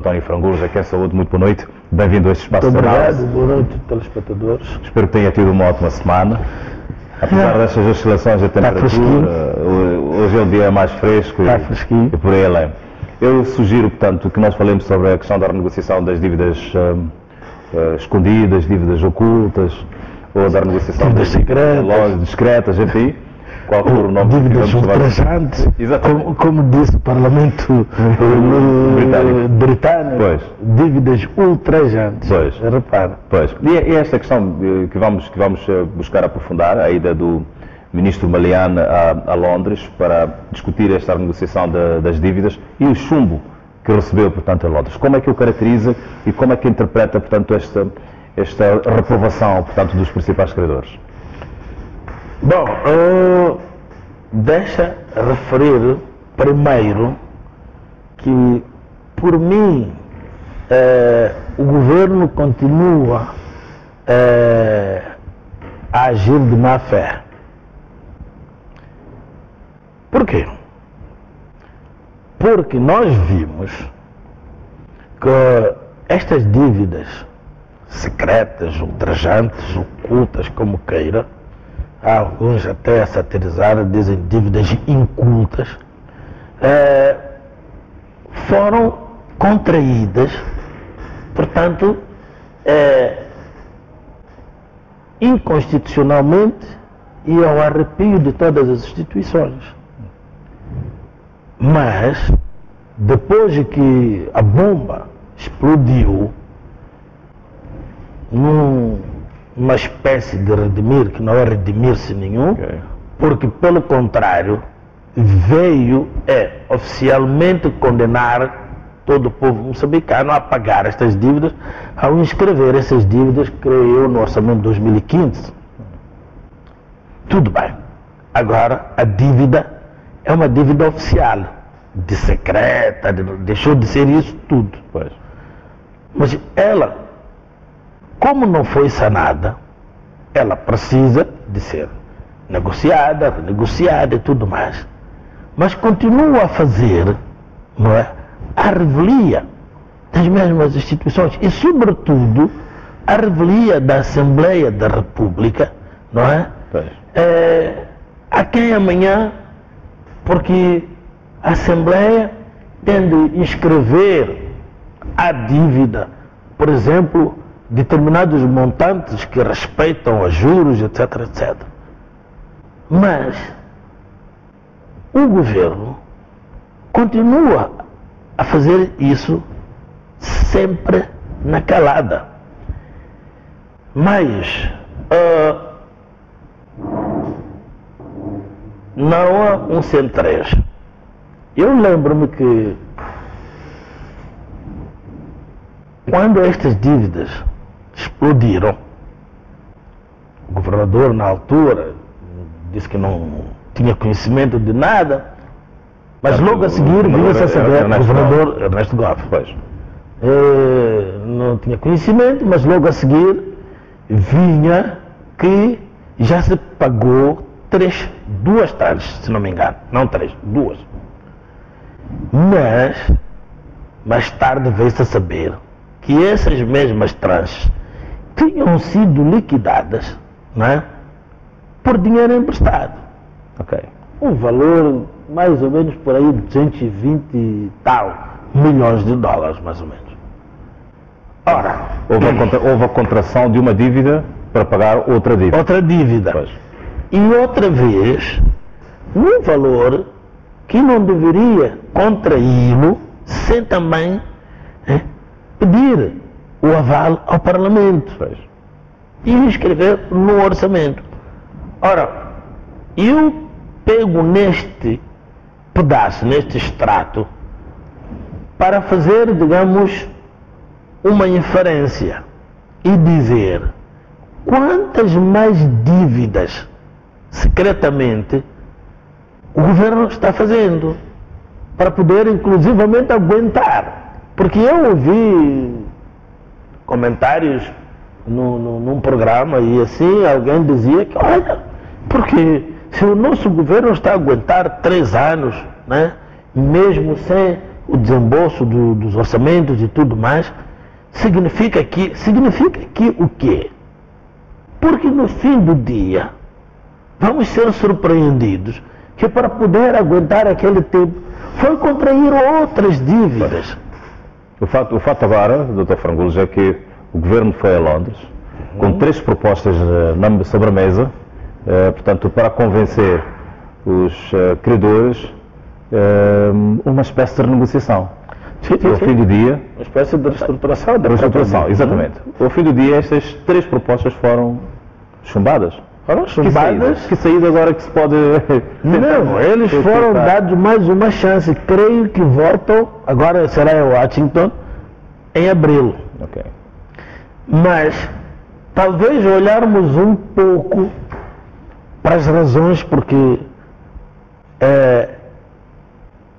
António Frangulos, aqui é Saúde, muito boa noite. Bem-vindo a este espaço de Obrigado, análise. boa noite, telespectadores. Espero que tenha tido uma ótima semana. Apesar destas oscilações da temperatura, hoje é o dia mais fresco e por aí além. Eu sugiro, portanto, que nós falemos sobre a questão da renegociação das dívidas escondidas, dívidas ocultas, ou da renegociação das dívidas discretas, enfim. Qual for o nome? Dívidas ultrajantes, como disse o Parlamento britânico. Pois. Dívidas ultrajantes. Pois. Repara. Pois. E é esta questão que vamos buscar aprofundar, a ida do ministro Malian a Londres para discutir esta renegociação das dívidas e o chumbo que recebeu, portanto, a Londres. Como é que o caracteriza e como é que interpreta, portanto, esta reprovação, portanto, dos principais credores? Bom, deixa referir primeiro que, por mim, o governo continua a agir de má fé. Por quê? Porque nós vimos que estas dívidas secretas, ultrajantes, ocultas, como queira, alguns até a satirizar dizem dívidas incultas, foram contraídas, portanto, inconstitucionalmente e ao arrepio de todas as instituições. Mas, depois de que a bomba explodiu numa espécie de redimir, que não é redimir-se nenhum, porque, pelo contrário, veio oficialmente condenar todo o povo moçambicano a pagar estas dívidas, ao inscrever essas dívidas, creio eu, no orçamento de 2015. Tudo bem. Agora, a dívida é uma dívida oficial, de secreta, deixou de ser isso tudo. Pois. Mas ela, como não foi sanada, ela precisa de ser negociada, renegociada e tudo mais. Mas continua a fazer, não é, a revelia das mesmas instituições e, sobretudo, a revelia da Assembleia da República, não é? A quem amanhã, porque a Assembleia tem de inscrever a dívida, por exemplo, determinados montantes que respeitam a juros, etc, etc. Mas o governo continua a fazer isso sempre na calada. Mas não há um centrez. Eu lembro-me que quando estas dívidas explodiram, o governador, na altura, disse que não tinha conhecimento de nada, mas logo a seguir vinha-se a saber, o governador Ernesto Gomes, não tinha conhecimento, mas logo a seguir vinha que já se pagou duas tranches, se não me engano, não três, duas. Mas, mais tarde veio-se a saber que essas mesmas tranches tinham sido liquidadas, não é, por dinheiro emprestado. Um valor mais ou menos por aí de 220 e tal milhões de dólares, mais ou menos. Ora, houve a contração de uma dívida para pagar outra dívida. Outra dívida. Pois. E outra vez, num valor que não deveria contraí-lo sem também pedir o aval ao Parlamento. Pois. E inscrever no orçamento. Ora, eu pego neste pedaço, neste extrato, para fazer, digamos, uma inferência e dizer quantas mais dívidas secretamente o governo está fazendo para poder inclusivamente aguentar. Porque eu ouvi comentários num programa e assim alguém dizia que, olha, porque se o nosso governo está a aguentar 3 anos, né, mesmo sem o desembolso dos orçamentos e tudo mais, significa que o quê? Porque no fim do dia, vamos ser surpreendidos que para poder aguentar aquele tempo, foi contrair outras dívidas. O fato agora, Dr. Frangulos, é que o Governo foi a Londres com 3 propostas sobre a mesa, portanto, para convencer os credores, uma espécie de renegociação. Sim. Ao fim do dia... Uma espécie de reestruturação. Exatamente. Ao fim do dia, estas 3 propostas foram chumbadas. Foram chumbadas? Que saída agora que se pode... Não, eles foram dados mais uma chance. Creio que voltam, agora será em Washington, em abril. Ok. Mas, talvez olharmos um pouco para as razões porque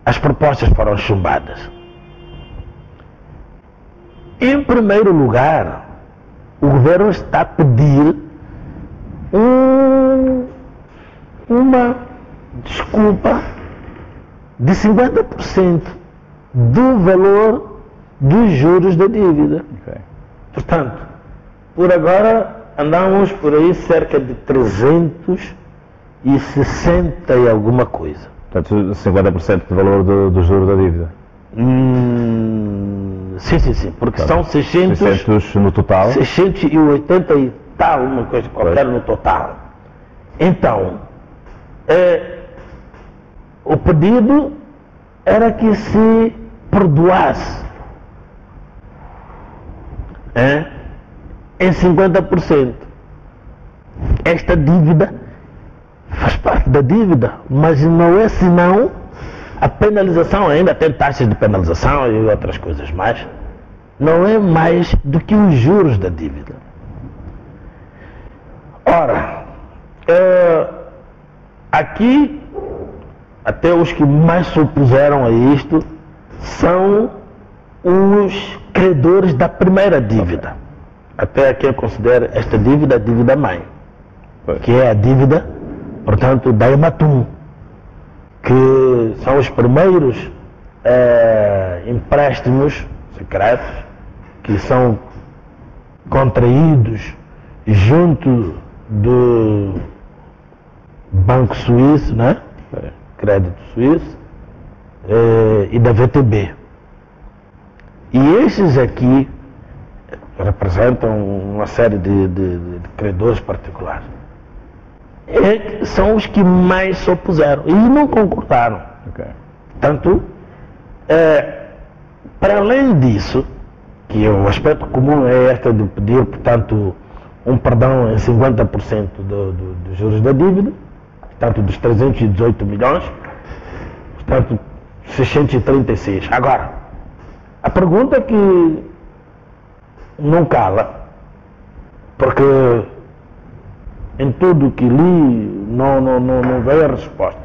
as propostas foram chumbadas. Em primeiro lugar, o governo está a pedir uma desculpa de 50% do valor dos juros da dívida. Okay. Portanto, por agora andamos por aí cerca de 360 e alguma coisa. Portanto, 50% do valor do juro da dívida. Sim, porque são 600 no total. 680 e tal, uma coisa qualquer no total. Então, o pedido era que se perdoasse em 50%. Esta dívida faz parte da dívida, mas não é senão a penalização, ainda tem taxas de penalização e outras coisas mais, não é mais do que os juros da dívida. Ora, aqui, até os que mais se opuseram a isto, são os credores da primeira dívida. Até quem considera esta dívida a dívida mãe, que é a dívida, portanto, da Ematum, que são os primeiros empréstimos secretos que são contraídos junto do Banco Suíço, né? Crédito Suíço, e da VTB. E esses aqui representam uma série de credores particulares. São os que mais se opuseram e não concordaram. Okay. Portanto, para além disso, que o aspecto comum é este de pedir, portanto, um perdão em 50% dos juros da dívida, portanto, dos 318 milhões, portanto, 636. Agora, a pergunta que não cala, porque em tudo que li não veio a resposta,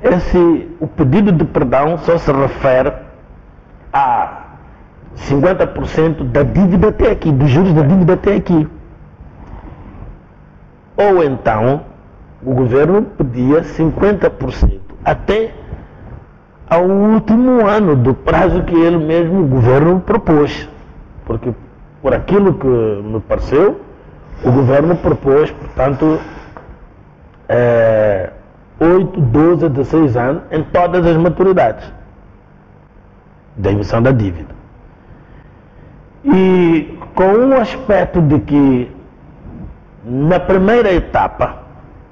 é se o pedido de perdão só se refere a 50% da dívida até aqui, dos juros da dívida até aqui. Ou então, o governo pedia 50% até ao último ano do prazo que ele mesmo, o governo, propôs. Porque, por aquilo que me pareceu, o governo propôs, portanto, 8, 12, 16 anos em todas as maturidades da emissão da dívida. E com o aspecto de que na primeira etapa,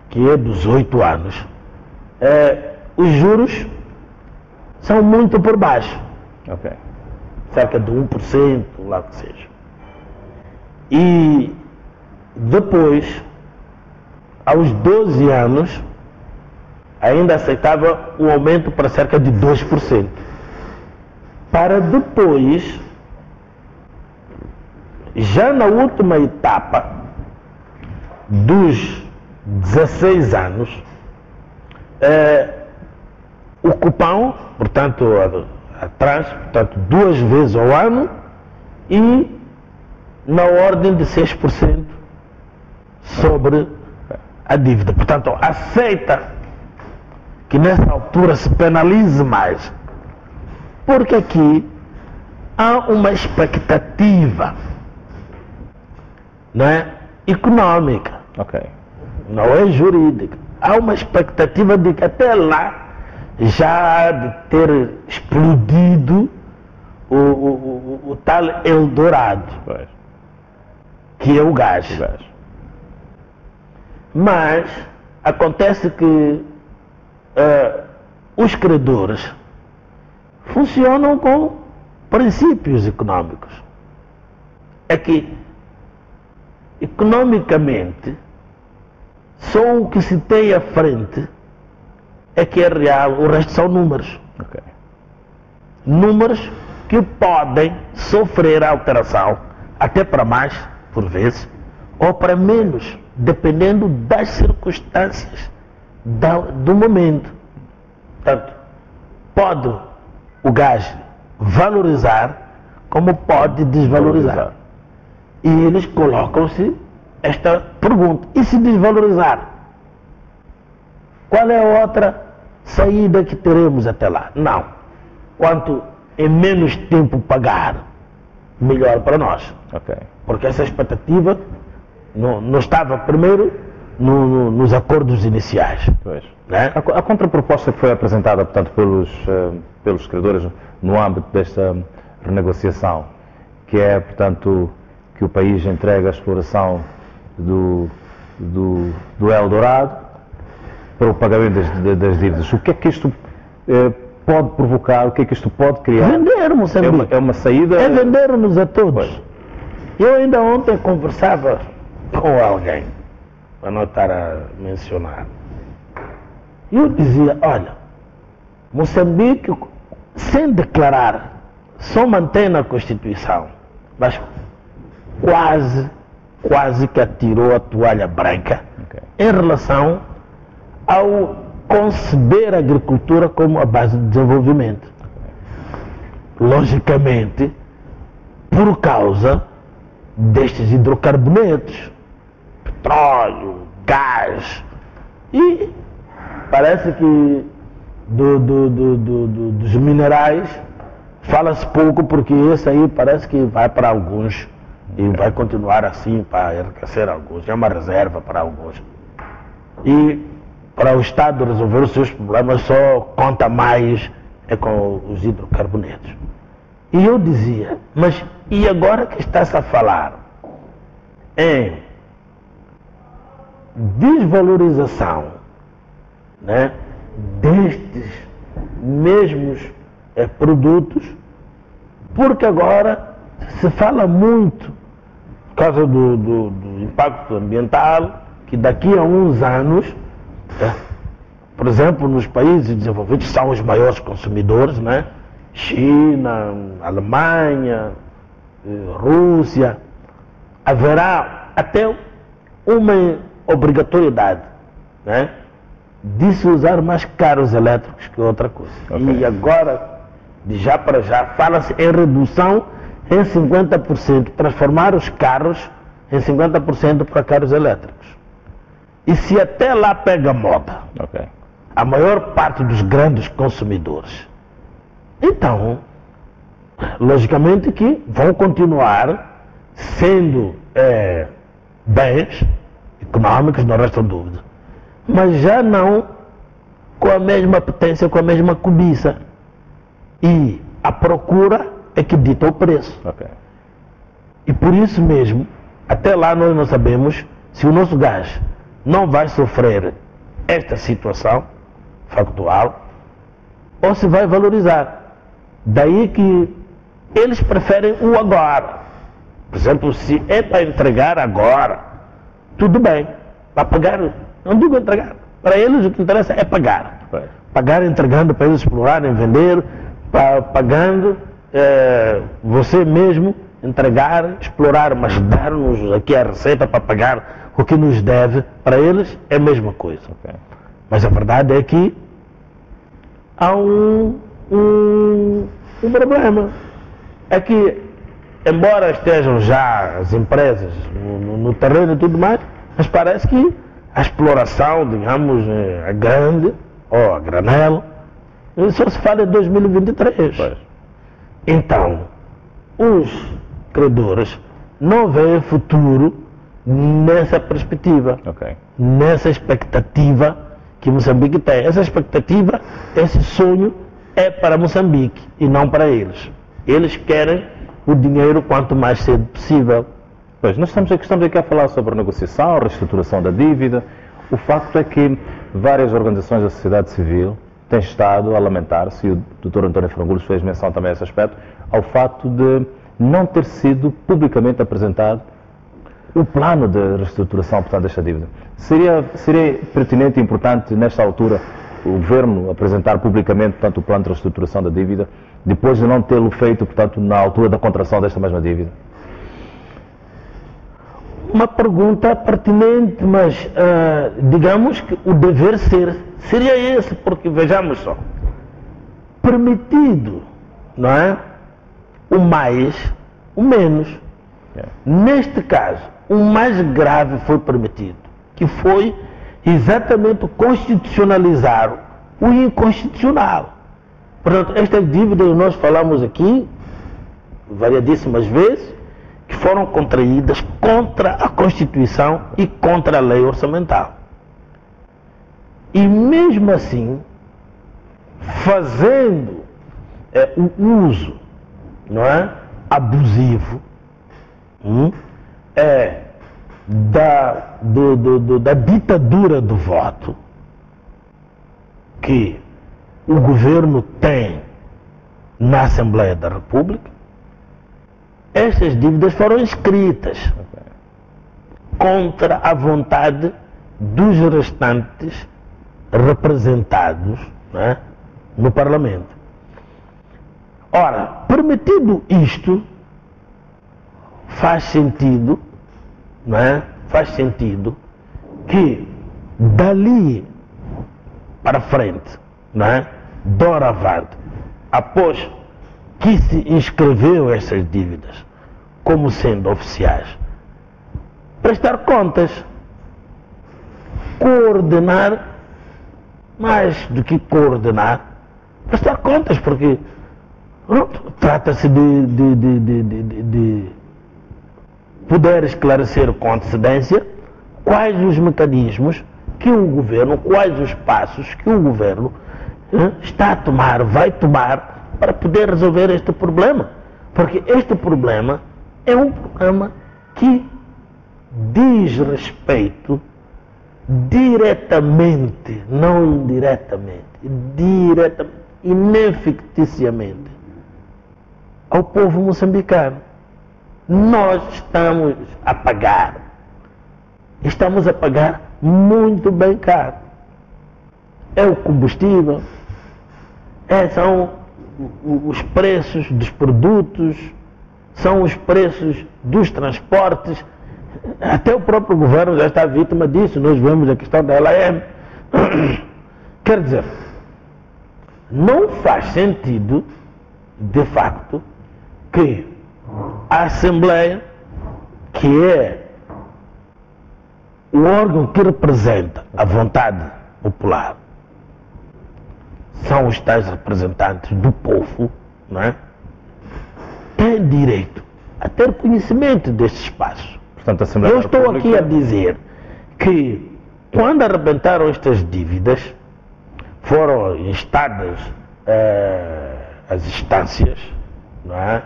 que é dos 8 anos, os juros são muito por baixo. Okay. Cerca de 1%, lá que seja. E depois, aos 12 anos, ainda aceitava um aumento para cerca de 2%. Para depois, já na última etapa dos 16 anos, o cupom, portanto, atrás, portanto, 2 vezes ao ano e na ordem de 6% sobre a dívida. Portanto, aceita que nessa altura se penalize mais Porque aqui há uma expectativa, não é, econômica, não é jurídica. Há uma expectativa de que até lá já há de ter explodido o tal Eldorado, que é o gás. Mas acontece que os credores funcionam com princípios econômicos. É que, economicamente, só o que se tem à frente é que é real, o resto são números. Números que podem sofrer alteração, até para mais, por vezes, ou para menos, dependendo das circunstâncias do momento. Portanto, pode o gás valorizar, como pode desvalorizar. E eles colocam-se esta pergunta: e se desvalorizar? Qual é a outra saída que teremos até lá? Não. Quanto em menos tempo pagar, melhor para nós. Porque essa expectativa não estava primeiro nos acordos iniciais. Né? A contraproposta que foi apresentada, portanto, pelos credores no âmbito desta renegociação, que é, portanto, que o país entregue a exploração do Eldorado para o pagamento das dívidas. O que é que isto pode provocar? O que é que isto pode criar? Vender, Moçambique. É uma saída? É vender-nos a todos. Eu ainda ontem conversava com alguém, para não estar a mencionar. Eu dizia: olha, Moçambique, sem declarar, só mantém na Constituição, mas quase que atirou a toalha branca em relação ao conceber a agricultura como a base de desenvolvimento. Logicamente, por causa destes hidrocarbonetos, petróleo, gás, e parece que dos minerais fala-se pouco, porque esse aí parece que vai para alguns e vai continuar assim para enriquecer alguns, é uma reserva para alguns. E para o Estado resolver os seus problemas só conta mais com os hidrocarbonetos. E eu dizia: mas e agora que está-se a falar em desvalorização, né, destes mesmos produtos, porque agora se fala muito, por causa do impacto ambiental, que daqui a uns anos, por exemplo, nos países desenvolvidos, são os maiores consumidores, né? China, Alemanha, Rússia, haverá até uma obrigatoriedade, né, de se usar mais carros elétricos que outra coisa. E agora, de já para já, fala-se em redução em 50%, transformar os carros em 50% para carros elétricos. E se até lá pega moda, a maior parte dos grandes consumidores, então, logicamente que vão continuar sendo bens econômicos, não resta dúvida, mas já não com a mesma potência, com a mesma cobiça. E a procura é que dita o preço. E por isso mesmo, até lá nós não sabemos se o nosso gás não vai sofrer esta situação factual ou se vai valorizar. Daí que eles preferem o agora. Por exemplo, se é para entregar agora, tudo bem, para pagar, não digo entregar, para eles o que interessa é pagar. Pagar entregando para eles explorarem, vender, pagando, você mesmo entregar, explorar, mas dar-nos aqui a receita para pagar o que nos deve, para eles é a mesma coisa. Mas a verdade é que há um problema. É que, embora estejam já as empresas no terreno e tudo mais, mas parece que a exploração, digamos, a grande, ou a granel, só se fala em 2023. Então, os credores não veem futuro nessa perspectiva, nessa expectativa que Moçambique tem. Essa expectativa, esse sonho é para Moçambique e não para eles. Eles querem o dinheiro quanto mais cedo possível. Pois, nós estamos aqui a falar sobre negociação, reestruturação da dívida. O facto é que várias organizações da sociedade civil têm estado a lamentar-se, e o Dr. António Frangulos fez menção também a esse aspecto, ao facto de não ter sido publicamente apresentado o plano de reestruturação, portanto, desta dívida. Seria pertinente e importante, nesta altura, o Governo apresentar publicamente, portanto, o plano de reestruturação da dívida, depois de não tê-lo feito, portanto, na altura da contração desta mesma dívida? Uma pergunta pertinente, mas digamos que o dever ser seria esse, porque vejamos só, permitido, não é? O mais, o menos. Neste caso, o mais grave foi permitido, que foi exatamente constitucionalizar o inconstitucional. Portanto, estas dívidas nós falamos aqui variadíssimas vezes, que foram contraídas contra a Constituição e contra a lei orçamental. E mesmo assim, fazendo o uso, não é, abusivo da ditadura do voto que o governo tem na Assembleia da República, estas dívidas foram escritas contra a vontade dos restantes representados, não é, no Parlamento. Ora, permitido isto, faz sentido, não é? Faz sentido que dali para frente, não é? Doravante, após que se inscreveu essas dívidas como sendo oficiais, prestar contas, coordenar, mais do que coordenar, prestar contas, porque trata-se de poder esclarecer com antecedência quais os mecanismos que o governo, quais os passos que o governo está a tomar, vai tomar para poder resolver este problema. Porque este problema é um problema que diz respeito diretamente, não indiretamente, diretamente e nem ficticiamente ao povo moçambicano. Nós estamos a pagar muito bem caro. É o combustível, são os preços dos produtos, são os preços dos transportes. Até o próprio governo já está vítima disso. Nós vemos a questão da LAM. Quer dizer, não faz sentido, de facto, que a Assembleia, que é o órgão que representa a vontade popular, são os tais representantes do povo, não é? Tem direito a ter conhecimento deste espaço. Portanto, a Assembleia Eu estou aqui a dizer que quando arrebentaram estas dívidas, foram instadas as instâncias, não é?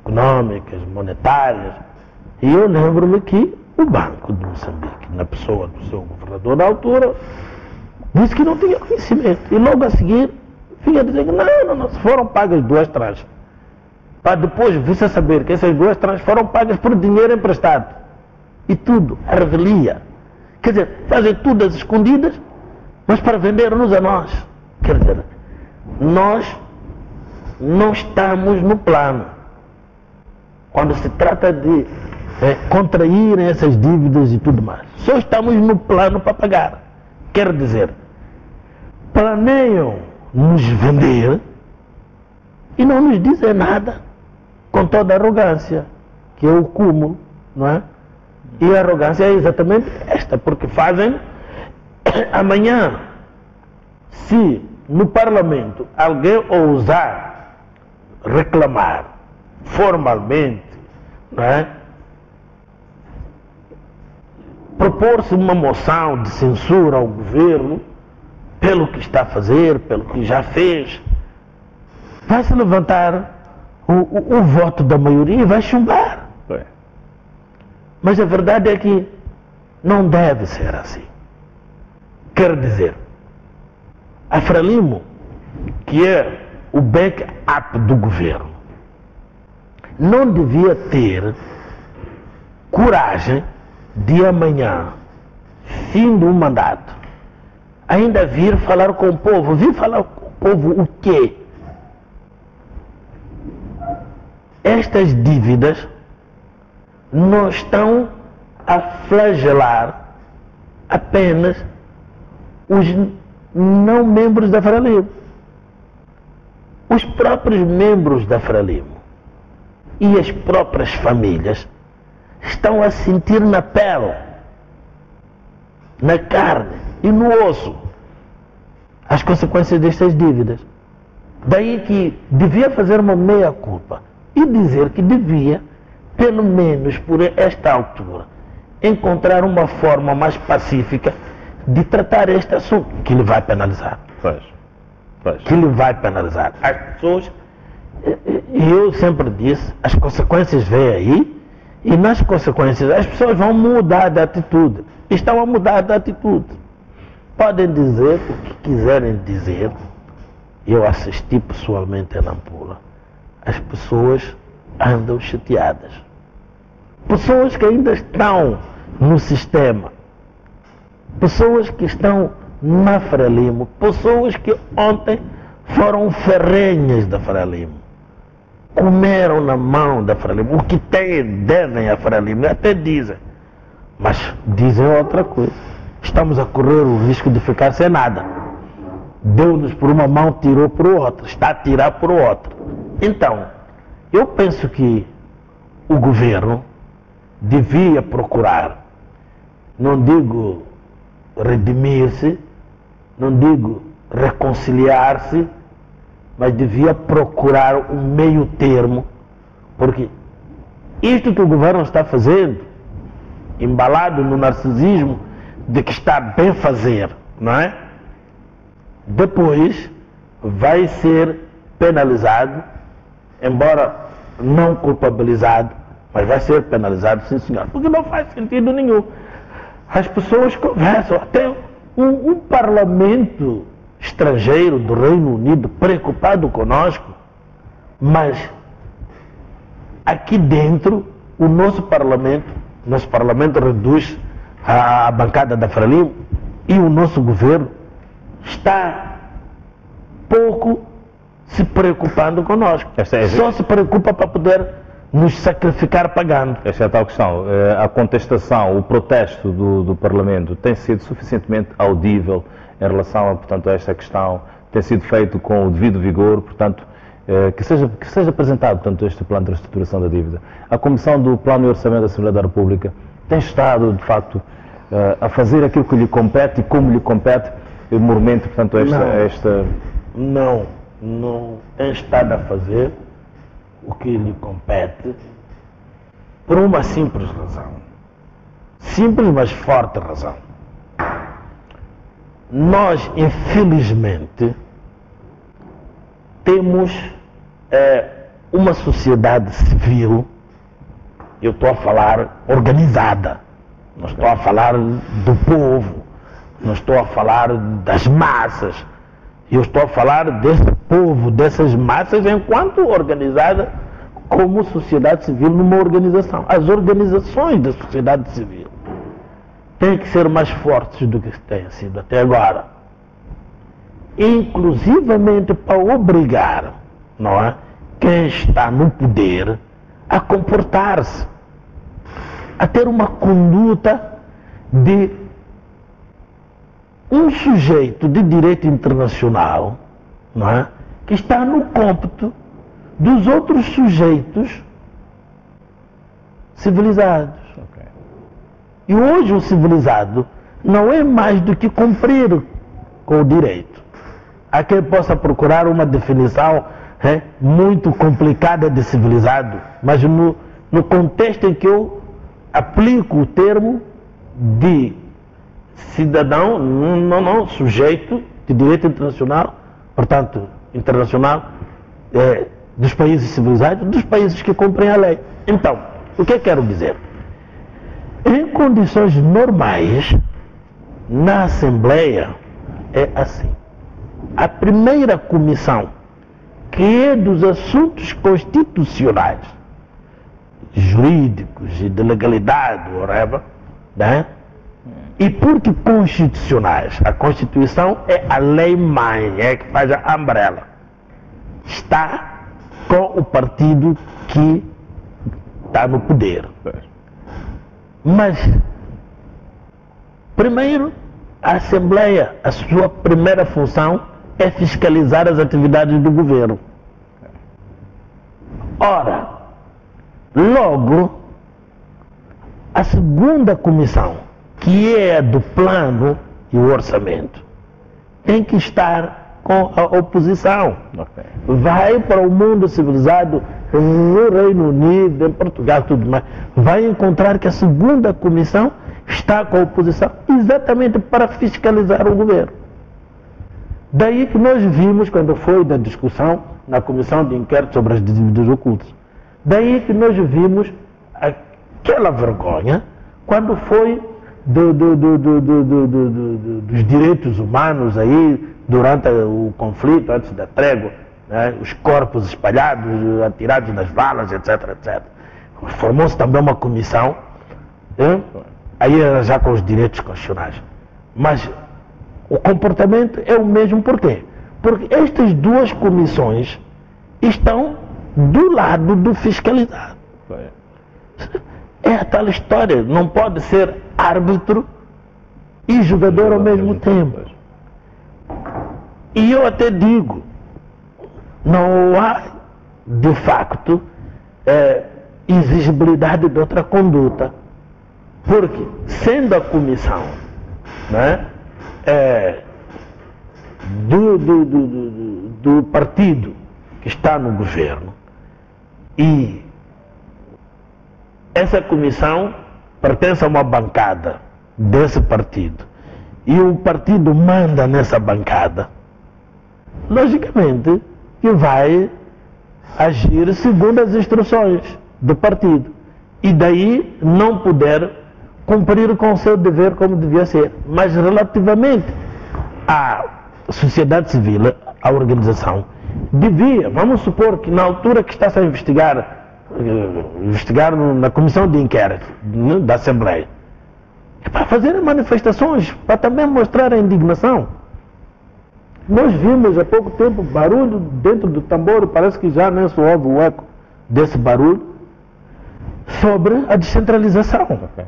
Econômicas, monetárias, e eu lembro-me que o Banco de Moçambique, na pessoa do seu governador da altura, disse que não tinha conhecimento, e logo a seguir vinha dizer que não, foram pagas 2 tranches, para depois vir-se a saber que essas 2 tranches foram pagas por dinheiro emprestado, e tudo, a revelia. Quer dizer, fazem tudo às escondidas, mas para vender-nos a nós. Quer dizer, nós não estamos no plano. Quando se trata de contraírem essas dívidas e tudo mais, só estamos no plano para pagar. Quer dizer, planeiam nos vender e não nos dizem nada, com toda a arrogância, que é o cúmulo, não é? E a arrogância é exatamente esta, porque fazem amanhã, se no Parlamento alguém ousar reclamar formalmente, não é? Propor-se uma moção de censura ao governo pelo que está a fazer, pelo que já fez, vai-se levantar o voto da maioria e vai chumbar. Mas a verdade é que não deve ser assim. Quer dizer, a Frelimo, que é o backup do governo, não devia ter coragem de amanhã, fim do mandato, ainda vir falar com o povo. Vir falar com o povo o quê? Estas dívidas não estão a flagelar apenas os não membros da Frelimo. Os próprios membros da Frelimo e as próprias famílias estão a sentir na pele, na carne e no osso as consequências destas dívidas. Daí que devia fazer uma meia-culpa e dizer que devia, pelo menos por esta altura, encontrar uma forma mais pacífica de tratar este assunto, que lhe vai penalizar. Que lhe vai penalizar. As pessoas, e eu sempre disse, as consequências vêm aí, e nas consequências as pessoas vão mudar de atitude. Estão a mudar de atitude. Podem dizer o que quiserem dizer. Eu assisti pessoalmente a Nampula. As pessoas andam chateadas. Pessoas que ainda estão no sistema. Pessoas que estão na Frelimo. Pessoas que ontem foram ferrenhas da Frelimo. Comeram na mão da Frelimo. O que devem a Frelimo, até dizem. Mas dizem outra coisa. Estamos a correr o risco de ficar sem nada. Deu-nos por uma mão, tirou por outra. Está a tirar por outra. Então, eu penso que o governo devia procurar, não digo redimir-se, não digo reconciliar-se, mas devia procurar um meio termo, porque isto que o governo está fazendo, embalado no narcisismo de que está bem fazer, não é? Depois vai ser penalizado, embora não culpabilizado, mas vai ser penalizado, sim senhor, porque não faz sentido nenhum. As pessoas conversam, até um parlamento estrangeiro do Reino Unido preocupado conosco, mas aqui dentro o nosso parlamento reduz a bancada da Frelimo e o nosso governo está pouco se preocupando conosco. Só se preocupa para poder nos sacrificar pagando. Esta é a tal questão. A contestação, o protesto do Parlamento tem sido suficientemente audível em relação portanto, a esta questão, tem sido feito com o devido vigor, portanto, que seja apresentado portanto, este plano de reestruturação da dívida. A Comissão do Plano e Orçamento da Assembleia da República tem estado, de facto, a fazer aquilo que lhe compete e como lhe compete, mormente, portanto, esta... Não tem estado a fazer o que lhe compete por uma simples razão. Simples, mas forte razão. Nós, infelizmente, temos uma sociedade civil, eu estou a falar organizada, não estou a falar do povo, não estou a falar das massas, eu estou a falar desse povo, dessas massas, enquanto organizada como sociedade civil numa organização. As organizações da sociedade civil têm que ser mais fortes do que têm sido até agora. Inclusivamente para obrigar, não é, quem está no poder a comportar-se, a ter uma conduta de um sujeito de direito internacional, não é, que está no cômputo dos outros sujeitos civilizados. Okay. E hoje o civilizado não é mais do que cumprir com o direito. Há quem possa procurar uma definição muito complicada de civilizado, mas no contexto em que eu aplico o termo de cidadão, não sujeito de direito internacional, portanto, internacional, dos países civilizados, dos países que cumprem a lei. Então, o que eu quero dizer? Em condições normais, na Assembleia, é assim. A primeira comissão, que é dos assuntos constitucionais, jurídicos e de legalidade, whatever, né? E porque constitucionais, a Constituição é a lei-mãe, é que faz a umbrella, está com o partido que está no poder. Mas, primeiro, a Assembleia, a sua primeira função é fiscalizar as atividades do governo. Ora, logo, a segunda comissão, que é a do plano e o orçamento, tem que estar com a oposição. Okay. Vai para o mundo civilizado, no Reino Unido, em Portugal, tudo mais, vai encontrar que a segunda comissão está com a oposição exatamente para fiscalizar o governo. Daí que nós vimos, quando foi da discussão na comissão de inquérito sobre as dívidas ocultas, daí que nós vimos aquela vergonha quando foi dos direitos humanos aí, durante o conflito, antes da trégua, né, os corpos espalhados, atirados nas valas, etc, etc. Formou-se também uma comissão, aí era já com os direitos constitucionais. Mas o comportamento é o mesmo, por quê? Porque estas duas comissões estão do lado do fiscalizado. É a tal história, não pode ser árbitro e jogador ao mesmo tempo. E eu até digo, não há de facto exigibilidade de outra conduta, porque sendo a comissão, né, do partido que está no governo, e essa comissão pertence a uma bancada desse partido, e o partido manda nessa bancada, logicamente que vai agir segundo as instruções do partido, e daí não poder cumprir com o seu dever como devia ser. Mas relativamente à sociedade civil, à organização, devia, vamos supor que na altura que está-se a investigar na comissão de inquérito, né, da Assembleia, para fazer manifestações, para também mostrar a indignação. Nós vimos há pouco tempo barulho dentro do tambor, parece que já nem se ouve o eco desse barulho, sobre a descentralização. Okay.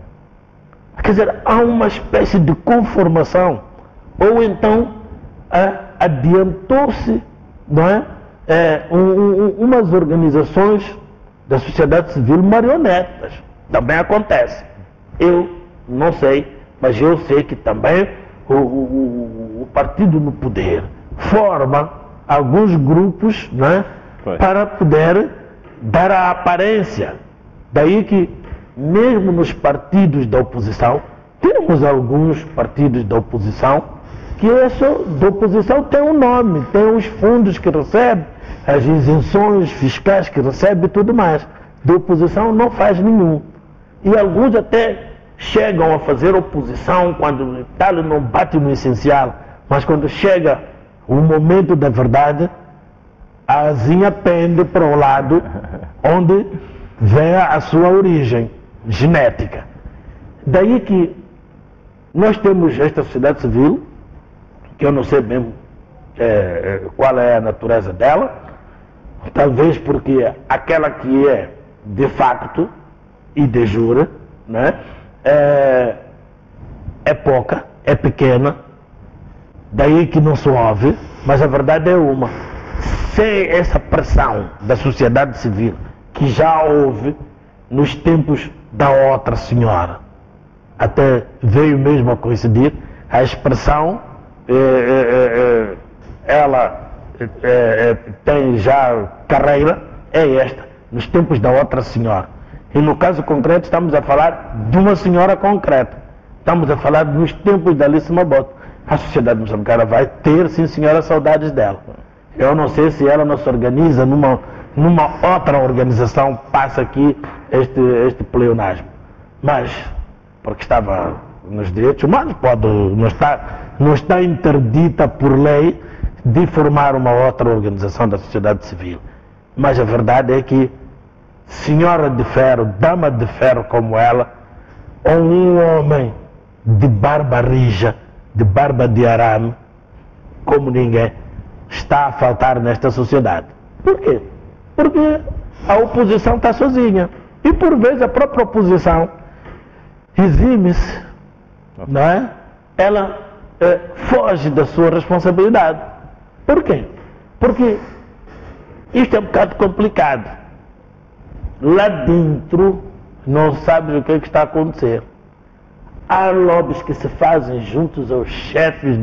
Quer dizer, há uma espécie de conformação, ou então adiantou-se, não é? Umas organizações da sociedade civil marionetas. Também acontece. Eu não sei, mas eu sei que também o partido no poder forma alguns grupos, né, para poder dar a aparência. Daí que, mesmo nos partidos da oposição, temos alguns partidos da oposição que da oposição tem um nome, tem os fundos que recebe, as isenções fiscais que recebe e tudo mais. Da oposição não faz nenhum. E alguns até chegam a fazer oposição quando tal não bate no essencial, mas quando chega o momento da verdade, a asinha pende para o lado onde vem a sua origem genética. Daí que nós temos esta sociedade civil, que eu não sei mesmo qual é a natureza dela, talvez porque aquela que é de facto e de jure, né, é pouca, é pequena, daí que não se ouve, mas a verdade é uma. Sem essa pressão da sociedade civil, que já houve nos tempos da outra senhora, até veio mesmo a coincidir, a expressão, ela tem já carreira é esta, nos tempos da outra senhora. E no caso concreto estamos a falar de uma senhora concreta. Estamos a falar dos tempos da Alice Mabote. A sociedade moçambicana vai ter, sim senhora, saudades dela. Eu não sei se ela não se organiza numa outra organização, passa aqui este pleonasmo. Mas, porque estava nos direitos humanos, não está interdita por lei de formar uma outra organização da sociedade civil. Mas a verdade é que senhora de ferro, dama de ferro como ela, ou um homem de barba rija, de barba de arame, como ninguém, está a faltar nesta sociedade. Por quê? Porque a oposição está sozinha. E por vezes a própria oposição exime-se, não é? Ela foge da sua responsabilidade. Por quê? Porque isto é um bocado complicado. Lá dentro não sabes o que está a acontecer. Há lobbies que se fazem juntos aos chefes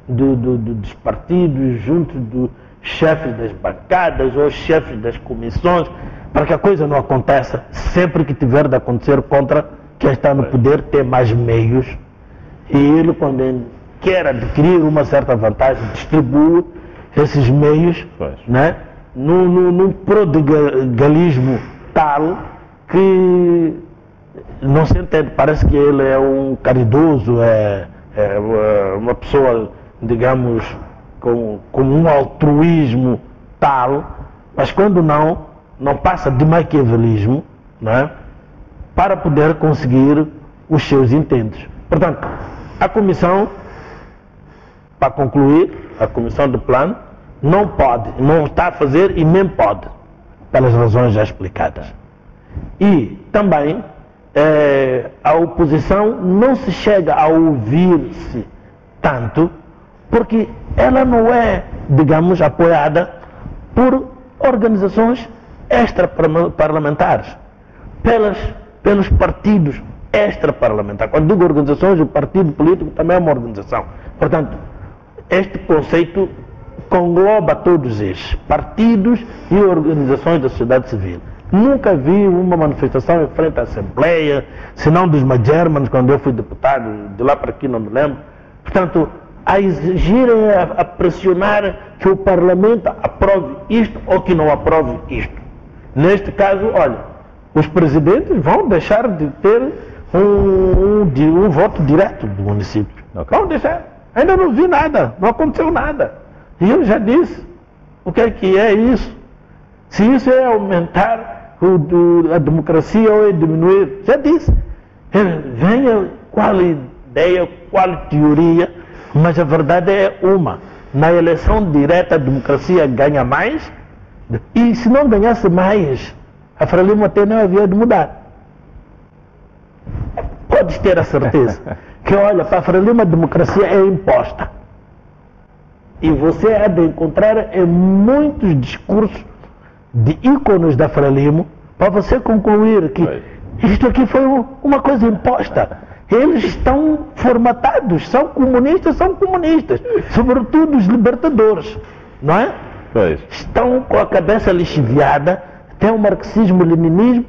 dos partidos, junto dos chefes das bancadas ou chefes das comissões, para que a coisa não aconteça. Sempre que tiver de acontecer contra quem está no poder, ter mais meios. E ele, quando ele quer adquirir uma certa vantagem, distribui esses meios, né, num prodigalismo tal que não se entende. Parece que ele é um caridoso, é uma pessoa, digamos, com um altruísmo tal, mas quando não passa de maquiavelismo, né, para poder conseguir os seus intentos. Portanto, a comissão, para concluir, a comissão do plano não está a fazer e nem pode, pelas razões já explicadas. E também a oposição não se chega a ouvir-se tanto, porque ela não é, digamos, apoiada por organizações extraparlamentares, pelos partidos extraparlamentares. Quando digo organizações, o partido político também é uma organização. Portanto, este conceito congloba todos estes partidos e organizações da sociedade civil. Nunca vi uma manifestação em frente à Assembleia, senão dos Magermanos, quando eu fui deputado, de lá para aqui não me lembro. Portanto, a exigirem, a pressionar que o Parlamento aprove isto ou que não aprove isto. Neste caso, olha, os presidentes vão deixar de ter um voto direto do município. Okay. Vão deixar. Ainda não vi nada, não aconteceu nada. E eu já disse, o que é isso? Se isso é aumentar a democracia ou é diminuir, já disse. Venha qual ideia, qual teoria, mas a verdade é uma. Na eleição direta a democracia ganha mais, e se não ganhasse mais, a Frelimo até não havia de mudar. Podes ter a certeza que, olha, para a Frelimo a democracia é imposta. E você há de encontrar em muitos discursos de ícones da Frelimo para você concluir que isto aqui foi uma coisa imposta. Eles estão formatados, são comunistas, sobretudo os libertadores, não é? Pois. Estão com a cabeça lixiviada, tem o marxismo-leninismo,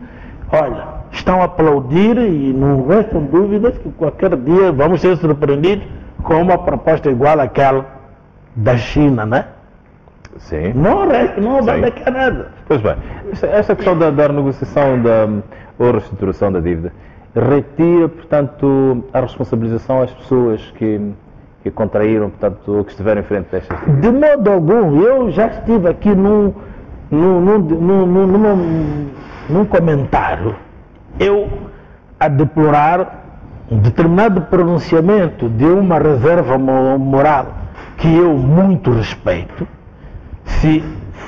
olha, estão a aplaudir e não restam dúvidas que qualquer dia vamos ser surpreendidos com uma proposta igual àquela da China, né? Sim. Não vai daqui a nada. Pois bem, esta questão da renegociação ou reestruturação da dívida retira, portanto, a responsabilização às pessoas que contraíram, portanto, ou que estiveram em frente destas dívidas? De modo algum. Eu já estive aqui num comentário, eu a deplorar um determinado pronunciamento de uma reserva moral que eu muito respeito. Se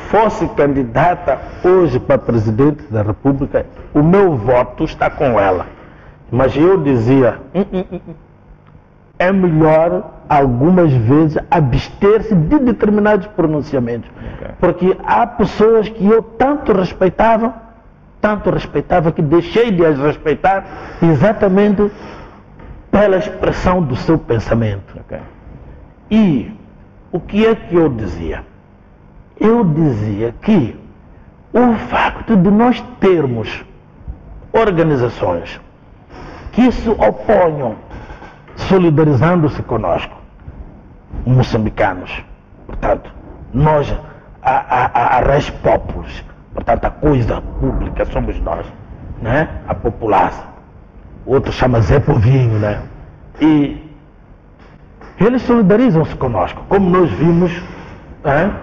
fosse candidata hoje para presidente da República, o meu voto está com ela. Mas eu dizia, é melhor algumas vezes abster-se de determinados pronunciamentos. Okay. Porque há pessoas que eu tanto respeitava que deixei de as respeitar exatamente pela expressão do seu pensamento. Okay. E o que é que eu dizia? eu dizia que o facto de nós termos organizações que se oponham, solidarizando-se conosco, moçambicanos, portanto, nós, a res populis, portanto, a coisa pública somos nós, né? A população, outro chama Zé Povinho, né? E eles solidarizam-se conosco, como nós vimos, né?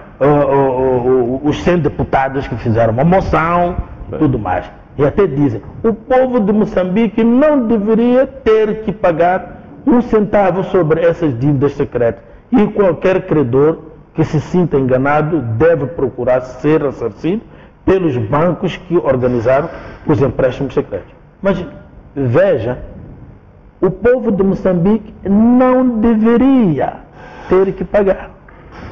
Os 100 deputados que fizeram uma moção, tudo mais. E até dizem, o povo de Moçambique não deveria ter que pagar um centavo sobre essas dívidas secretas. E qualquer credor que se sinta enganado deve procurar ser ressarcido pelos bancos que organizaram os empréstimos secretos. Mas veja, o povo de Moçambique não deveria ter que pagar.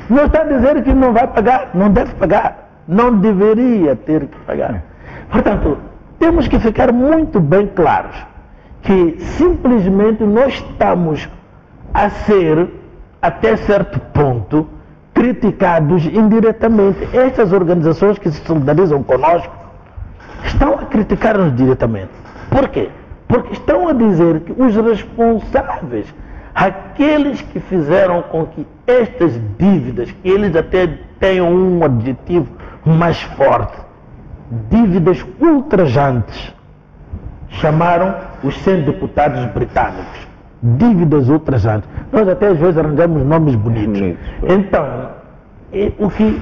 Não está a dizer que não vai pagar, não deve pagar, não deveria ter que pagar. Portanto, temos que ficar muito bem claros que simplesmente nós estamos a ser, até certo ponto, criticados indiretamente. Estas organizações que se solidarizam conosco estão a criticar-nos diretamente. Por quê? Porque estão a dizer que os responsáveis, aqueles que fizeram com que estas dívidas, que eles até tenham um adjetivo mais forte, dívidas ultrajantes, chamaram os 100 deputados britânicos. Dívidas ultrajantes. Nós até às vezes arranjamos nomes bonitos. Então, o que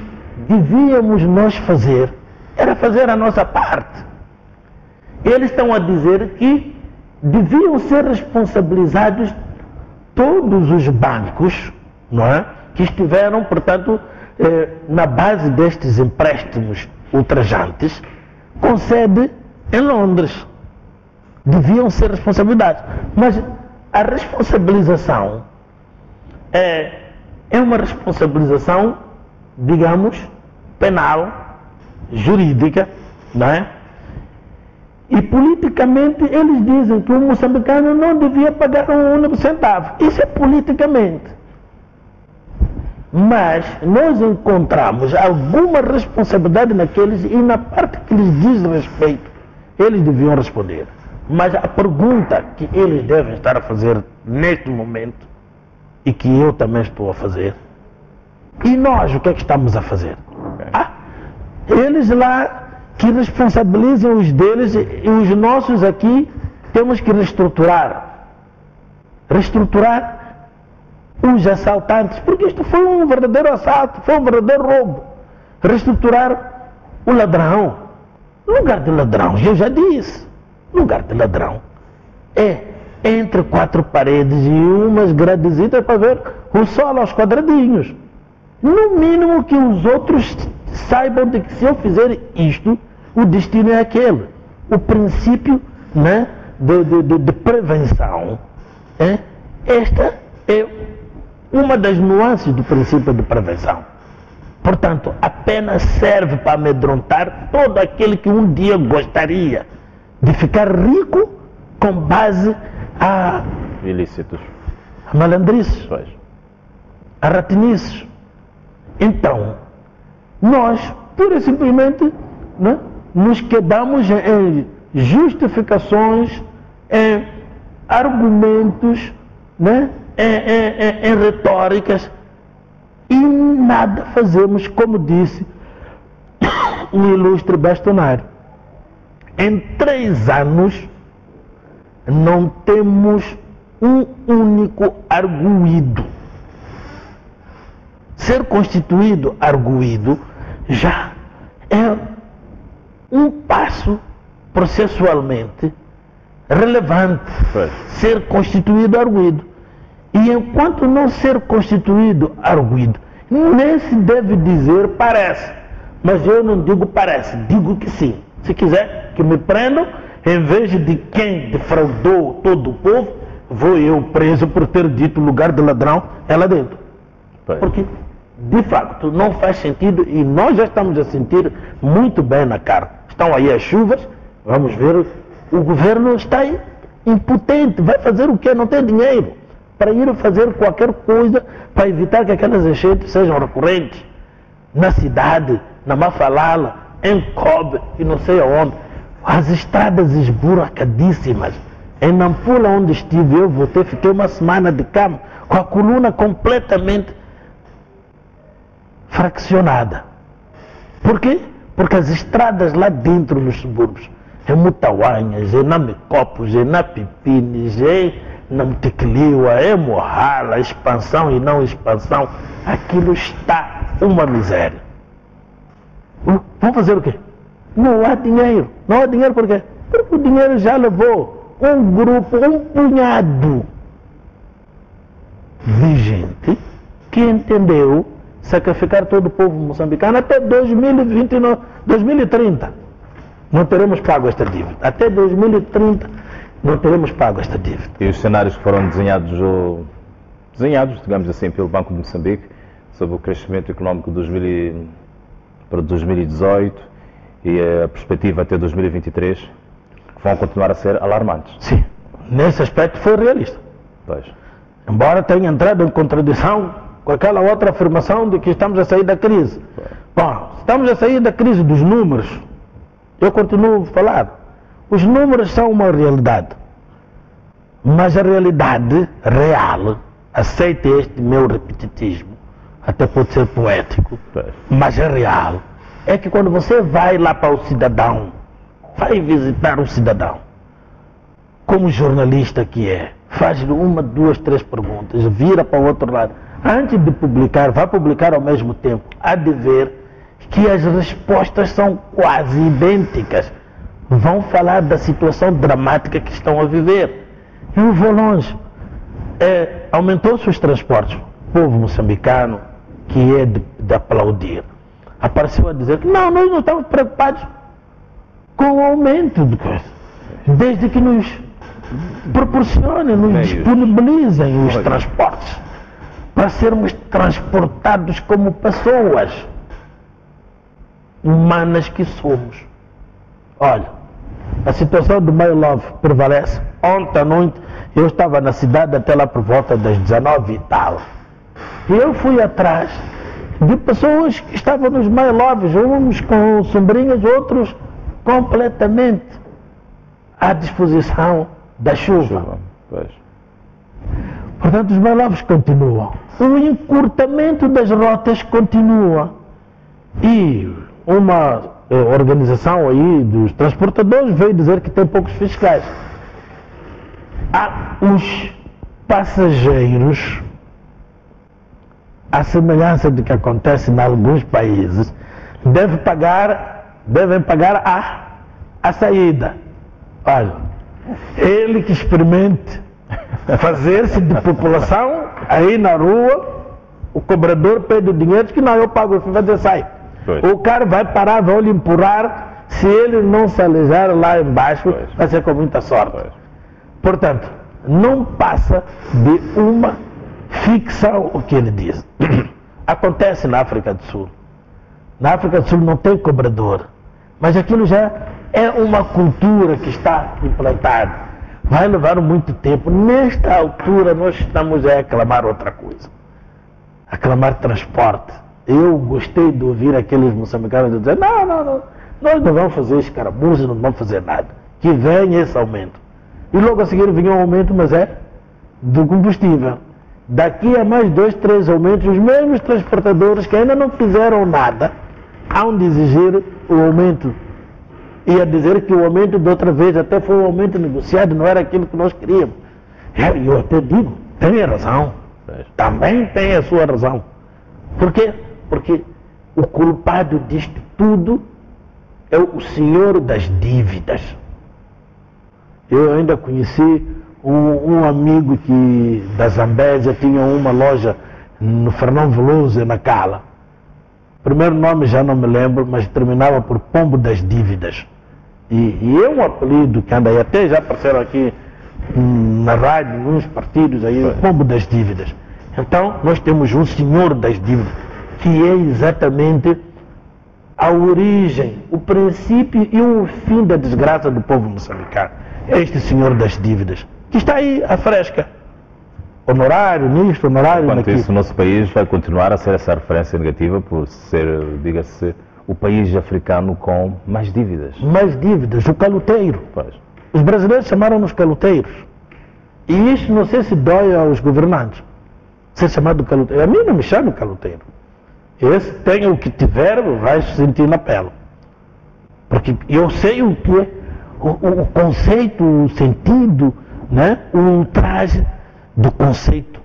devíamos nós fazer era fazer a nossa parte. Eles estão a dizer que deviam ser responsabilizados todos os bancos, não é? Que estiveram, portanto, na base destes empréstimos ultrajantes, com sede em Londres. Deviam ser responsabilizados. Mas a responsabilização é uma responsabilização, digamos, penal, jurídica, não é? E politicamente eles dizem que o moçambicano não devia pagar um único centavo. Isso é politicamente. Mas nós encontramos alguma responsabilidade naqueles e na parte que lhes diz respeito, eles deviam responder. Mas a pergunta que eles devem estar a fazer neste momento, e que eu também estou a fazer, e nós o que é que estamos a fazer? Eles lá que responsabilizem os deles e os nossos aqui temos que reestruturar. Reestruturar os assaltantes, porque isto foi um verdadeiro assalto, foi um verdadeiro roubo. Reestruturar o ladrão. Lugar de ladrão, eu já disse. Lugar de ladrão é entre 4 paredes e umas gradezitas para ver o sol aos quadradinhos. No mínimo que os outros saibam de que se eu fizer isto, o destino é aquele. O princípio, né, de prevenção. Esta é uma das nuances do princípio de prevenção. Portanto, a pena serve para amedrontar todo aquele que um dia gostaria de ficar rico com base a ilícitos, a malandrices, a ratinices. Então, nós, pura e simplesmente, né, nos quedamos em justificações, em argumentos, né, em retóricas, e nada fazemos, como disse o ilustre bastonário. Em 3 anos, não temos um único arguído. Ser constituído arguído já é um passo processualmente relevante. Ser constituído arguído. E enquanto não ser constituído arguído, nem se deve dizer parece. Mas eu não digo parece, digo que sim. Se quiser que me prendam, em vez de quem defraudou todo o povo, vou eu preso por ter dito lugar de ladrão é lá dentro. Porque, de facto, não faz sentido e nós já estamos a sentir muito bem na carne. Estão aí as chuvas, vamos ver, o governo está impotente, vai fazer o quê? Não tem dinheiro para ir fazer qualquer coisa para evitar que aquelas enchentes sejam recorrentes. na cidade, na Mafalala, em Kobe e não sei aonde. As estradas esburacadíssimas. Em Nampula, onde estive, eu voltei, fiquei uma semana de cama, com a coluna completamente fraccionada. Por quê? Porque as estradas lá dentro nos subúrbios, em Mutauanhas, em Namicopos, em Napipines, em Namtequiliwa, em Mohala, expansão e não expansão, aquilo está uma miséria. Vamos fazer o quê? Não há dinheiro. Não há dinheiro por quê? Porque o dinheiro já levou um grupo, um punhado de gente que entendeu sacrificar todo o povo moçambicano até 2029, 2030. Não teremos pago esta dívida. Até 2030 não teremos pago esta dívida. E os cenários que foram desenhados, digamos assim, pelo Banco de Moçambique, sobre o crescimento económico para 2018 e a perspectiva até 2023, vão continuar a ser alarmantes. Sim, nesse aspecto foi realista. Pois. Embora tenha entrado em contradição com aquela outra afirmação de que estamos a sair da crise. Bom, estamos a sair da crise dos números. Eu continuo a falar. Os números são uma realidade. Mas a realidade real, aceite este meu repetitismo, até pode ser poético, mas é real, é que quando você vai lá para o cidadão, vai visitar o cidadão, como jornalista que é, faz-lhe uma, duas, três perguntas, vira para o outro lado. Antes de publicar, vai publicar ao mesmo tempo. Há de ver que as respostas são quase idênticas. Vão falar da situação dramática que estão a viver. Eu vou longe. Aumentou-se os transportes. O povo moçambicano, que é de aplaudir, apareceu a dizer que não, nós não estamos preocupados com o aumento de coisas. Desde que nos proporcionem, nos disponibilizem os transportes para sermos transportados como pessoas humanas que somos. Olha, a situação do My Love prevalece. Ontem à noite eu estava na cidade até lá por volta das 19 e tal. E eu fui atrás de pessoas que estavam nos My Loves, uns com sombrinhas, outros completamente à disposição da chuva. Portanto, os My Loves continuam. O encurtamento das rotas continua. E uma organização aí dos transportadores veio dizer que tem poucos fiscais. Os passageiros, à semelhança do que acontece em alguns países, devem pagar a saída. Olha, ele que experimente fazer-se de população aí na rua, o cobrador pede o dinheiro, diz que não, eu pago, vai dizer, sai. O cara vai parar, vai lhe empurrar, se ele não se alejar lá embaixo, vai ser com muita sorte. Portanto, não passa de uma ficção o que ele diz. Acontece na África do Sul. Na África do Sul não tem cobrador, mas aquilo já é uma cultura que está implantada. Vai levar muito tempo. Nesta altura nós estamos a aclamar outra coisa. Aclamar transporte. Eu gostei de ouvir aqueles moçambicanos dizer, não, nós não vamos fazer escaramuça, não vamos fazer nada. Que venha esse aumento. E logo a seguir vinha um aumento, mas é do combustível. Daqui a mais 2, 3 aumentos, os mesmos transportadores que ainda não fizeram nada, hão de exigir o aumento. E a dizer que o aumento de outra vez até foi um aumento negociado, não era aquilo que nós queríamos. Eu até digo, tem razão. Também tem a sua razão. Por quê? Porque o culpado disto tudo é o senhor das dívidas. Eu ainda conheci um amigo que da Zambésia tinha uma loja no Fernão Veloso, na Cala. Primeiro nome já não me lembro, mas terminava por Pombo das Dívidas. E é um apelido que anda aí, até já apareceram aqui na rádio, nos partidos aí, Pombo das Dívidas. Então, nós temos um senhor das dívidas, que é exatamente a origem, o princípio e o fim da desgraça do povo moçambicano. É este senhor das dívidas, que está aí à fresca. honorário nisto, honorário Enquanto naquilo. isso, o nosso país vai continuar a ser essa referência negativa por ser, diga-se, o país africano com mais dívidas. Mais dívidas, o caloteiro. Pois. Os brasileiros chamaram-nos caloteiros. E isto não sei se dói aos governantes. Ser chamado de caloteiro. A mim não me chama caloteiro. Esse tem o que tiver, vai sentir na pele. Porque eu sei o que é o conceito, o sentido, né? O ultraje do conceito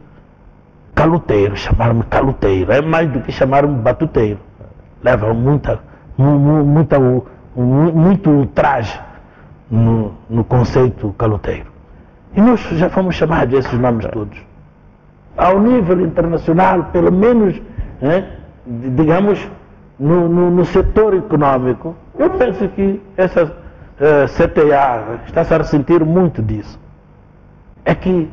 caloteiro. Chamar-me caloteiro é mais do que chamar-me batuteiro. Leva muito ultraje no conceito caloteiro. E nós já fomos chamados esses nomes todos. Ao nível internacional, pelo menos, né, digamos, no setor econômico, eu penso que essa CTA está-se a ressentir muito disso. É que,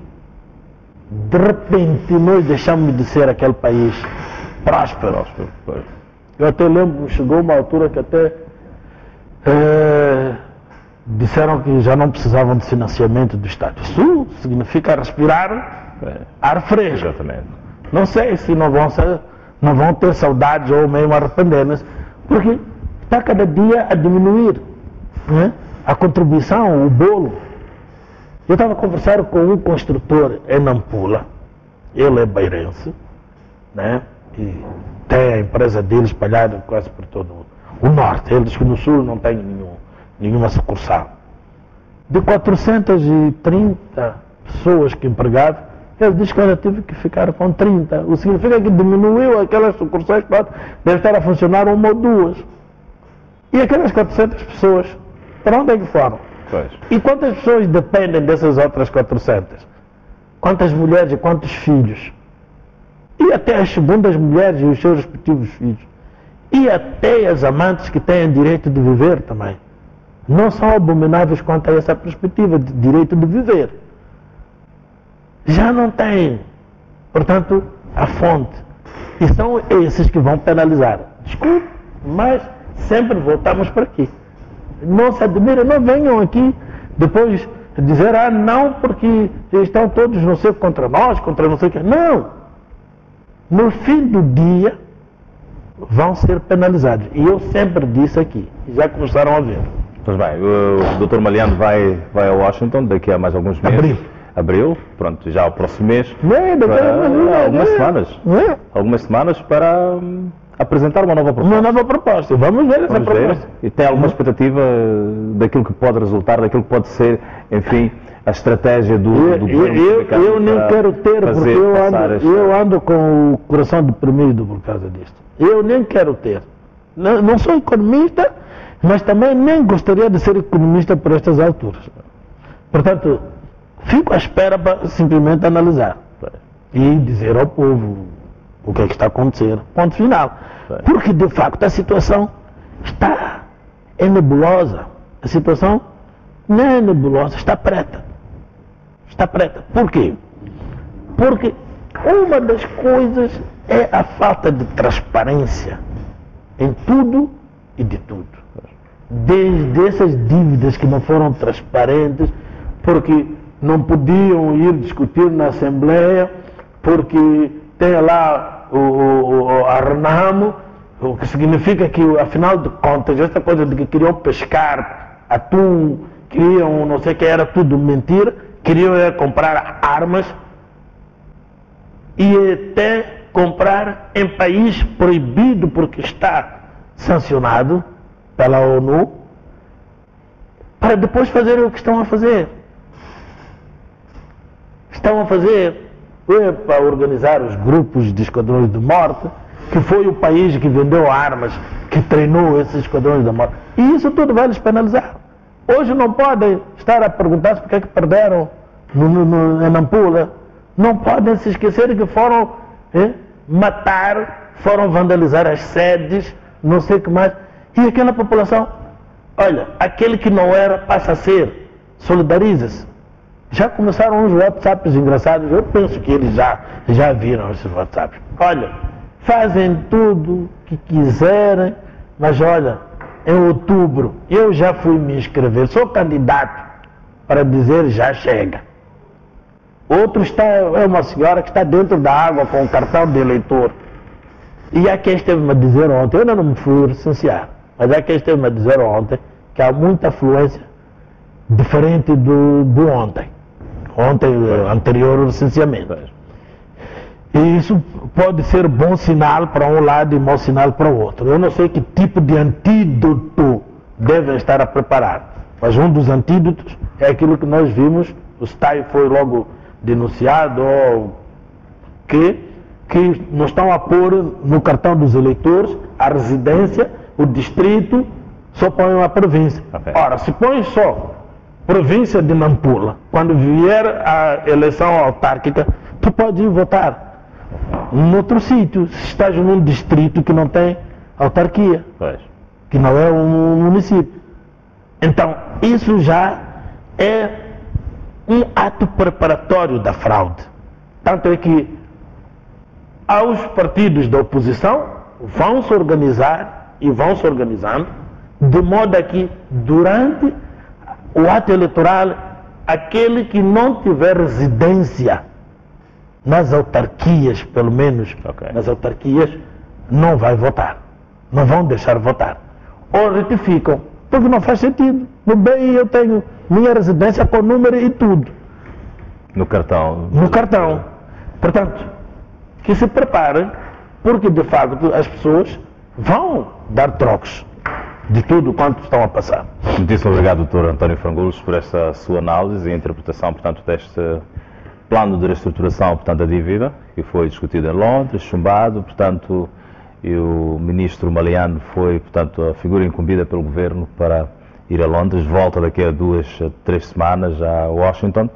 de repente, nós deixamos de ser aquele país próspero. Eu até lembro, chegou uma altura que até disseram que já não precisavam de financiamento do Estado. Isso significa respirar ar fresco. Exatamente. Não sei se não vão ter saudades ou mesmo arrepender-se, porque está cada dia a diminuir, né? A contribuição, o bolo. Eu estava a conversar com um construtor em Nampula, ele é beirense, né? E tem a empresa dele espalhada quase por todo o norte. Ele diz que no sul não tem nenhuma sucursal. De 430 pessoas que empregava, ele diz que ela teve que ficar com 30. O que significa que diminuiu aquelas sucursais, deve estar a funcionar uma ou duas. E aquelas 400 pessoas, para onde é que foram? Pois. E quantas pessoas dependem dessas outras 400? Quantas mulheres e quantos filhos? E até as segundas mulheres e os seus respectivos filhos. E até as amantes que têm direito de viver também. Não são abomináveis quanto a essa perspectiva de direito de viver. Já não têm, portanto, a fonte. E são esses que vão penalizar. Desculpe, mas sempre voltamos para aqui. Não se admira, não venham aqui depois dizer, não, porque estão todos não sei contra nós, contra não sei o que. Não! No fim do dia, vão ser penalizados. E eu sempre disse aqui, já começaram a ver. Pois bem, o Dr. Maliano vai a Washington daqui a mais alguns meses. Abril, pronto, já o próximo mês. Algumas semanas para apresentar uma nova proposta. Uma nova proposta, vamos ver essa proposta. E tem alguma expectativa daquilo que pode resultar, daquilo que pode ser, enfim, a estratégia do governo? Eu nem quero ter, porque eu ando com o coração deprimido por causa disto. Eu nem quero ter. Não sou economista, mas também nem gostaria de ser economista por estas alturas. Portanto, fico à espera para simplesmente analisar e dizer ao povo o que é que está a acontecer. Ponto final. Porque, de facto, a situação é nebulosa. A situação não é nebulosa, está preta. Está preta. Por quê? Porque uma das coisas é a falta de transparência em tudo e de tudo. Desde essas dívidas que não foram transparentes, porque não podiam ir discutir na Assembleia, porque tem lá a Renamo, o que significa que, afinal de contas, essa coisa de que queriam pescar atum, queriam não sei o que, era tudo mentira, queriam comprar armas e até comprar em país proibido porque está sancionado pela ONU, para depois fazer o que estão a fazer. Estão a fazer para organizar os grupos de esquadrões de morte, que foi o país que vendeu armas, que treinou esses esquadrões de morte. E isso tudo vai lhes penalizar. Hoje não podem estar a perguntar-se porque é que perderam em Nampula. Não podem se esquecer que foram matar, foram vandalizar as sedes, não sei o que mais. E aquela população, olha, aquele que não era passa a ser, solidariza-se. Já começaram uns WhatsApps engraçados, eu penso que eles já viram esses WhatsApps. Olha, fazem tudo que quiserem, mas olha, em outubro eu já fui me inscrever, sou candidato para dizer já chega. Outro é uma senhora que está dentro da água com o cartão de eleitor. E há quem esteve-me a dizer ontem, eu ainda não me fui recensear, mas há quem esteve-me a dizer ontem que há muita afluência diferente do ontem. Ontem, anterior ao recenseamento. E isso pode ser bom sinal para um lado e mau sinal para o outro. Eu não sei que tipo de antídoto devem estar a preparar, mas um dos antídotos é aquilo que nós vimos, o STAI foi logo denunciado, que não estão a pôr no cartão dos eleitores a residência, o distrito, só põem a província. Okay. Ora, se põe só província de Nampula, quando vier a eleição autárquica, tu pode ir votar em outro sítio, se estás num distrito que não tem autarquia, que não é um município. Então, isso já é um ato preparatório da fraude. Tanto é que aos partidos da oposição vão se organizar e vão se organizando de modo a que durante o ato eleitoral aquele que não tiver residência nas autarquias, pelo menos nas autarquias, não vai votar, não vão deixar votar, ou retificam, porque não faz sentido. No bem, eu tenho minha residência com número e tudo no cartão. Portanto, que se preparem, porque de facto as pessoas vão dar trocos de tudo quanto estão a passar. Muitíssimo obrigado, Dr. António Frangulos, por esta sua análise e interpretação, portanto, deste plano de reestruturação, portanto, da dívida, que foi discutido em Londres, chumbado, portanto, e o ministro Maliano foi, portanto, a figura incumbida pelo governo para ir a Londres, volta daqui a 2 a 3 semanas a Washington,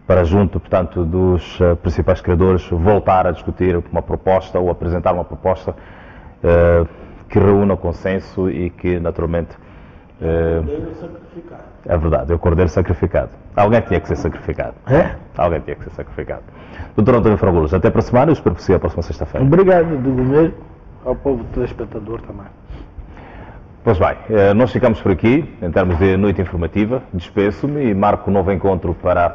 para junto, portanto, dos principais credores voltar a discutir uma proposta ou apresentar uma proposta que reúna o consenso e que, naturalmente... Cordeiro sacrificado. É verdade, é o cordeiro sacrificado. Alguém tinha que ser sacrificado. É? Alguém tinha que ser sacrificado. Dr. António Frangulos, até para a semana e espero que seja a próxima sexta-feira. Obrigado, digo mesmo, ao povo telespectador também. Pois bem, nós ficamos por aqui, em termos de noite informativa. Despeço-me e marco um novo encontro para